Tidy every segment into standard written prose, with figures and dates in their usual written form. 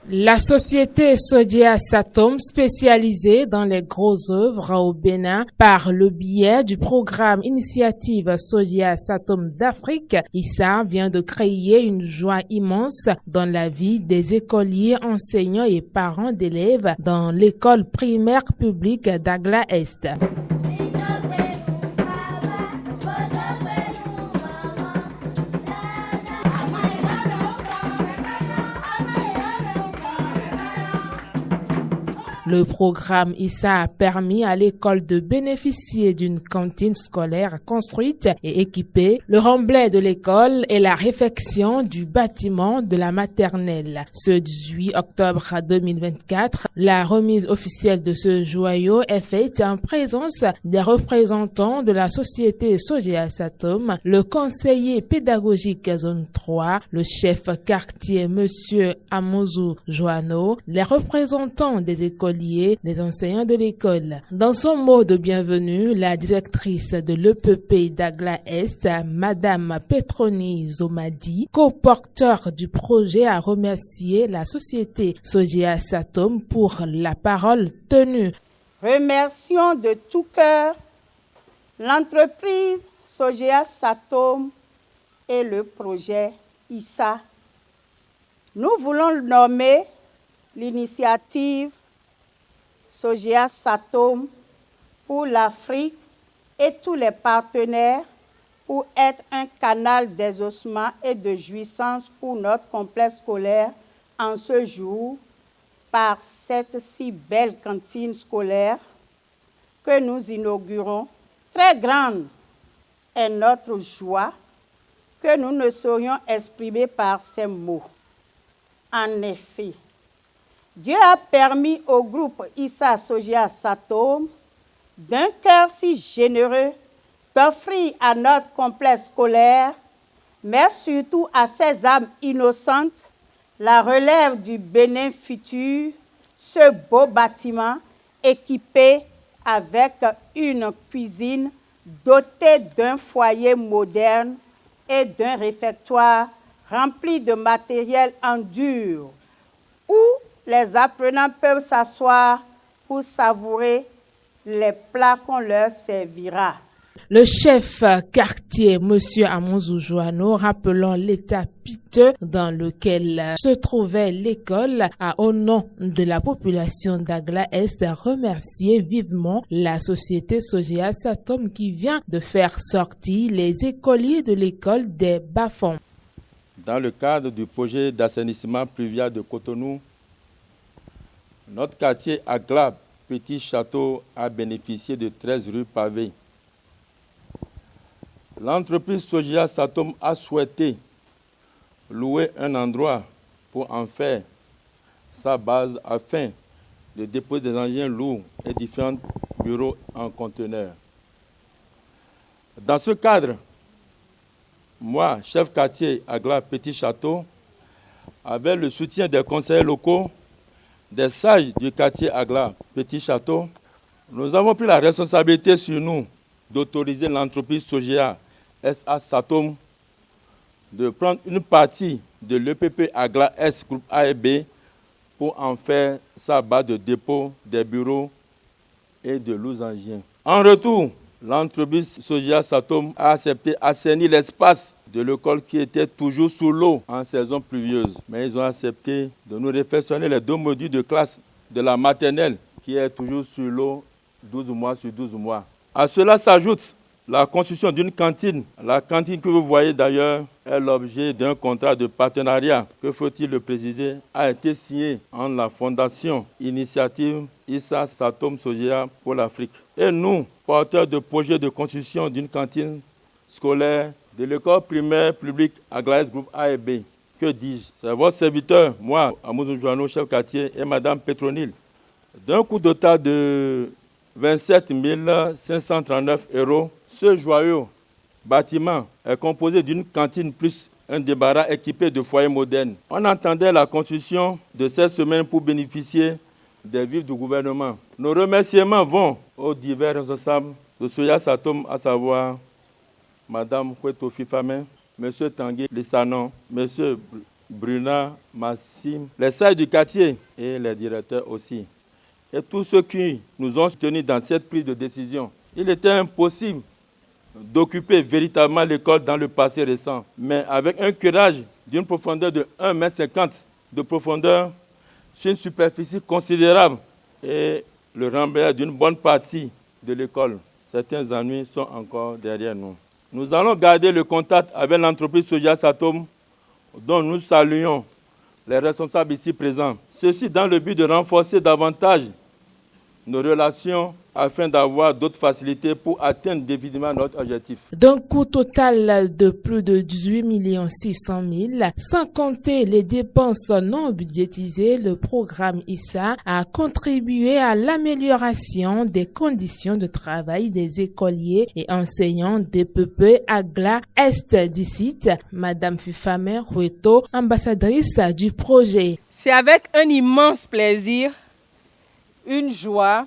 La société Sodia Satom, spécialisée dans les grosses œuvres au Bénin, par le biais du programme Initiative Sodia Satom d'Afrique, ISA vient de créer une joie immense dans la vie des écoliers, enseignants et parents d'élèves dans l'école primaire publique d'Agla-Est. Le programme ISA a permis à l'école de bénéficier d'une cantine scolaire construite et équipée. Le remblai de l'école est la réfection du bâtiment de la maternelle. Ce 18 octobre 2024, la remise officielle de ce joyau est faite en présence des représentants de la société Sodia Satom, le conseiller pédagogique zone 3, le chef quartier monsieur Amouzou Joano, les représentants des écoles, les enseignants de l'école. Dans son mot de bienvenue, la directrice de l'EPP d'Agla-Est, Madame Petroni Zomadi, co-porteur du projet, a remercié la société Sodia Satom pour la parole tenue. Remercions de tout cœur l'entreprise Sodia Satom et le projet ISA. Nous voulons le nommer l'initiative Sodia Satom pour l'Afrique et tous les partenaires pour être un canal d'exaucement et de jouissance pour notre complexe scolaire en ce jour par cette si belle cantine scolaire que nous inaugurons. Très grande est notre joie que nous ne saurions exprimer par ces mots. En effet, Dieu a permis au groupe ISA Sodia Satom, d'un cœur si généreux, d'offrir à notre complexe scolaire, mais surtout à ces âmes innocentes, la relève du Bénin futur, ce beau bâtiment équipé avec une cuisine dotée d'un foyer moderne et d'un réfectoire rempli de matériel en dur, où les apprenants peuvent s'asseoir pour savourer les plats qu'on leur servira. Le chef quartier, M. Amouzou Joano, rappelant l'état piteux dans lequel se trouvait l'école, a, au nom de la population d'Agla-Est, remercié vivement la société Sodia Satom qui vient de faire sortir les écoliers de l'école des bas-fonds. Dans le cadre du projet d'assainissement pluvial de Cotonou, notre quartier Agla Petit Château a bénéficié de 13 rues pavées. L'entreprise Sodia Satom a souhaité louer un endroit pour en faire sa base afin de déposer des engins lourds et différents bureaux en conteneurs. Dans ce cadre, moi, chef quartier Agla Petit Château, avec le soutien des conseillers locaux, des sages du quartier Agla Petit Château, nous avons pris la responsabilité sur nous d'autoriser l'entreprise Sodia Satom de prendre une partie de l'EPP Agla-Est groupe A et B pour en faire sa base de dépôt des bureaux et de lourds engins. En retour, l'entreprise Sodia Satom a accepté assainir l'espace de l'école qui était toujours sous l'eau en saison pluvieuse. Mais ils ont accepté de nous réfectionner les 2 modules de classe de la maternelle qui est toujours sur l'eau 12 mois sur 12 mois. À cela s'ajoute la construction d'une cantine. La cantine que vous voyez d'ailleurs est l'objet d'un contrat de partenariat, que faut-il le préciser, a été signé entre la fondation Initiative ISA Satom Sodia pour l'Afrique. Et nous, porteurs de projets de construction d'une cantine scolaire de l'école primaire publique Agla-Est groupe A et B. Que dis-je? C'est votre serviteur, moi, Amouzou Joano, chef quartier, et Madame Petronil. D'un coût total de 27 539 €, ce joyeux bâtiment est composé d'une cantine plus un débarras équipé de foyers modernes. On attendait la construction de cette semaine pour bénéficier des vivres du gouvernement. Nos remerciements vont aux divers responsables de Sodia Satom, à savoir Madame Kweto Fifame, M. Tanguy Lissanon, M. Bruna, Massim, les sages du quartier et les directeurs aussi. Et tous ceux qui nous ont soutenus dans cette prise de décision. Il était impossible d'occuper véritablement l'école dans le passé récent, mais avec un curage d'une profondeur de 1,50 m de profondeur sur une superficie considérable et le remblai d'une bonne partie de l'école. Certains ennuis sont encore derrière nous. Nous allons garder le contact avec l'entreprise Sojias Atome, dont nous saluons les responsables ici présents. Ceci dans le but de renforcer davantage nos relations afin d'avoir d'autres facilités pour atteindre définitivement notre objectif. D'un coût total de plus de 18 600 000, sans compter les dépenses non budgétisées, le programme ISA a contribué à l'amélioration des conditions de travail des écoliers et enseignants d'EPP Agla Est d'ici. Madame Fifamer Hueto, ambassadrice du projet. C'est avec un immense plaisir, une joie,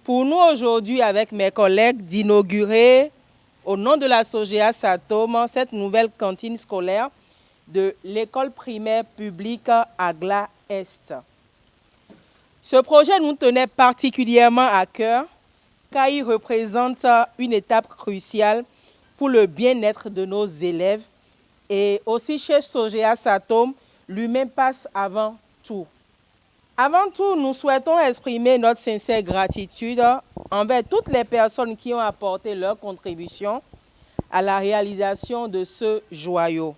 pour nous aujourd'hui avec mes collègues d'inaugurer au nom de la Sojias Atome cette nouvelle cantine scolaire de l'école primaire publique Agla Est. Ce projet nous tenait particulièrement à cœur car il représente une étape cruciale pour le bien-être de nos élèves et aussi chez Sojias Atome, lui-même passe avant tout. Avant tout, nous souhaitons exprimer notre sincère gratitude envers toutes les personnes qui ont apporté leur contribution à la réalisation de ce joyau.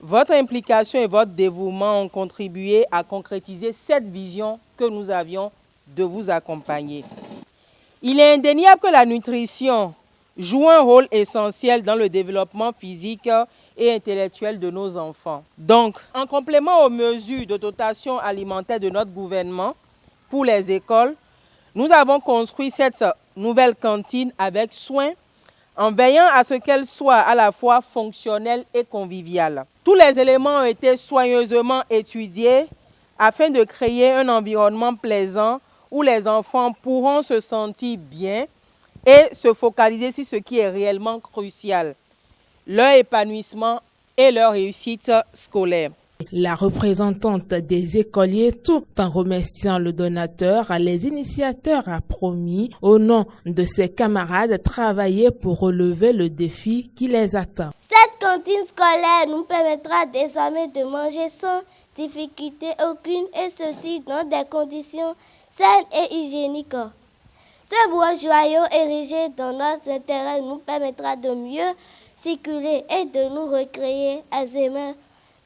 Votre implication et votre dévouement ont contribué à concrétiser cette vision que nous avions de vous accompagner. Il est indéniable que la nutrition joue un rôle essentiel dans le développement physique et intellectuel de nos enfants. Donc, en complément aux mesures de dotation alimentaire de notre gouvernement pour les écoles, nous avons construit cette nouvelle cantine avec soin en veillant à ce qu'elle soit à la fois fonctionnelle et conviviale. Tous les éléments ont été soigneusement étudiés afin de créer un environnement plaisant où les enfants pourront se sentir bien et se focaliser sur ce qui est réellement crucial, leur épanouissement et leur réussite scolaire. La représentante des écoliers, tout en remerciant le donateur, les initiateurs a promis, au nom de ses camarades, travailler pour relever le défi qui les attend. Cette cantine scolaire nous permettra désormais de manger sans difficulté aucune et ceci dans des conditions saines et hygiéniques. Ce beau joyau érigé dans notre intérêt nous permettra de mieux circuler et de nous recréer aisément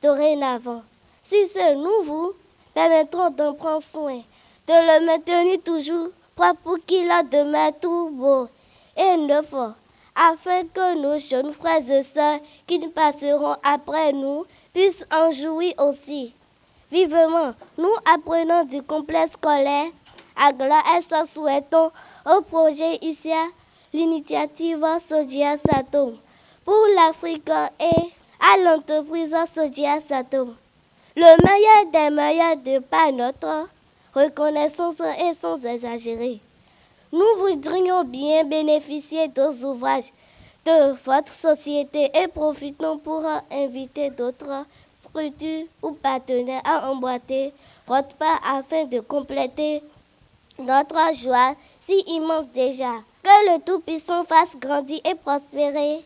dorénavant. Sur ce, nous vous permettrons d'en prendre soin, de le maintenir toujours propre pour qu'il demeure tout beau et neuf, afin que nos jeunes frères et sœurs qui nous passeront après nous puissent en jouir aussi. Vivement, nous apprenons du complexe scolaire Agla Est, souhaitons au projet ISA l'initiative Sojias Atome pour l'Afrique et à l'entreprise Sojias Atome. Le meilleur des meilleurs de par notre reconnaissance et sans exagérer. Nous voudrions bien bénéficier des ouvrages de votre société et profitons pour inviter d'autres structures ou partenaires à emboîter votre pas afin de compléter notre joie si immense déjà. Que le Tout-Puissant fasse grandir et prospérer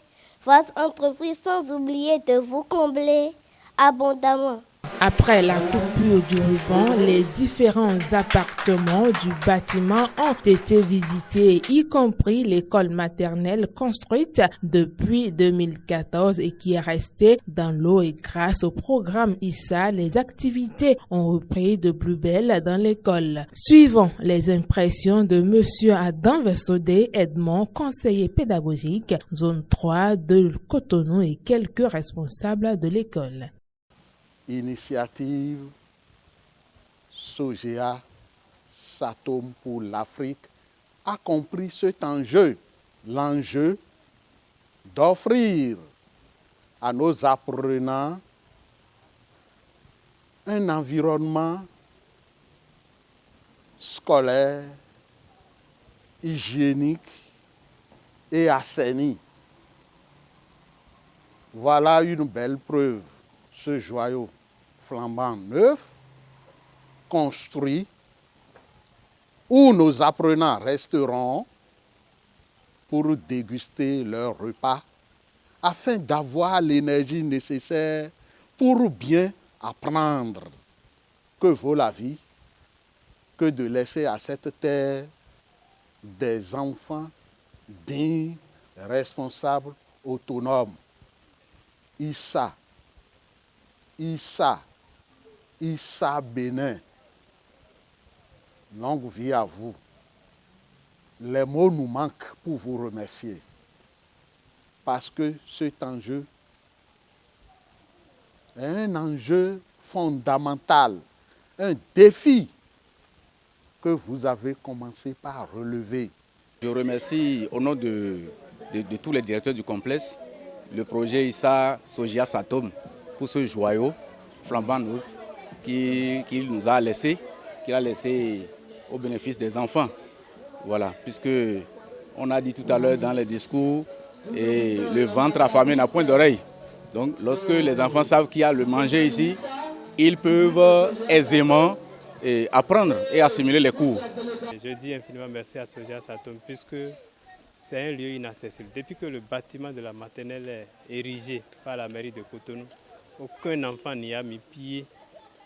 votre entreprise sans oublier de vous combler abondamment. Après la coupure du ruban, les différents appartements du bâtiment ont été visités, y compris l'école maternelle construite depuis 2014 et qui est restée dans l'eau. Et grâce au programme ISA, les activités ont repris de plus belle dans l'école. Suivons les impressions de Monsieur Adam Versodé Edmond, conseiller pédagogique, zone 3 de Cotonou et quelques responsables de l'école. Initiative Sojias Atome pour l'Afrique a compris cet enjeu, l'enjeu d'offrir à nos apprenants un environnement scolaire, hygiénique et assaini. Voilà une belle preuve ce joyau flambant neuf, construit, où nos apprenants resteront pour déguster leur repas, afin d'avoir l'énergie nécessaire pour bien apprendre. Que vaut la vie que de laisser à cette terre des enfants dignes, responsables, autonomes. Issa Bénin, longue vie à vous. Les mots nous manquent pour vous remercier, parce que cet enjeu est un enjeu fondamental, un défi que vous avez commencé par relever. Je remercie au nom de tous les directeurs du complexe le projet Issa Sogia Satom pour ce joyau flambant neuf qu'il nous a laissé, qu'il a laissé au bénéfice des enfants. Voilà, puisque on a dit tout à l'heure dans les discours, et le ventre affamé n'a point d'oreille. Donc lorsque les enfants savent qu'il y a le manger ici, ils peuvent aisément apprendre et assimiler les cours. Je dis infiniment merci à Sogia Satom puisque c'est un lieu inaccessible. Depuis que le bâtiment de la maternelle est érigé par la mairie de Cotonou, aucun enfant n'y a mis pied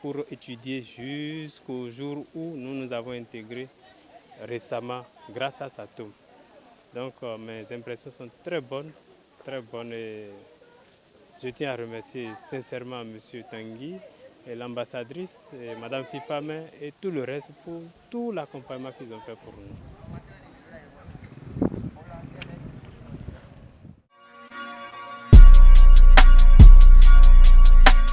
pour étudier jusqu'au jour où nous avons intégré récemment grâce à Satom. Donc mes impressions sont très bonnes et je tiens à remercier sincèrement M. Tanguy et l'ambassadrice, et Mme Fifame et tout le reste pour tout l'accompagnement qu'ils ont fait pour nous.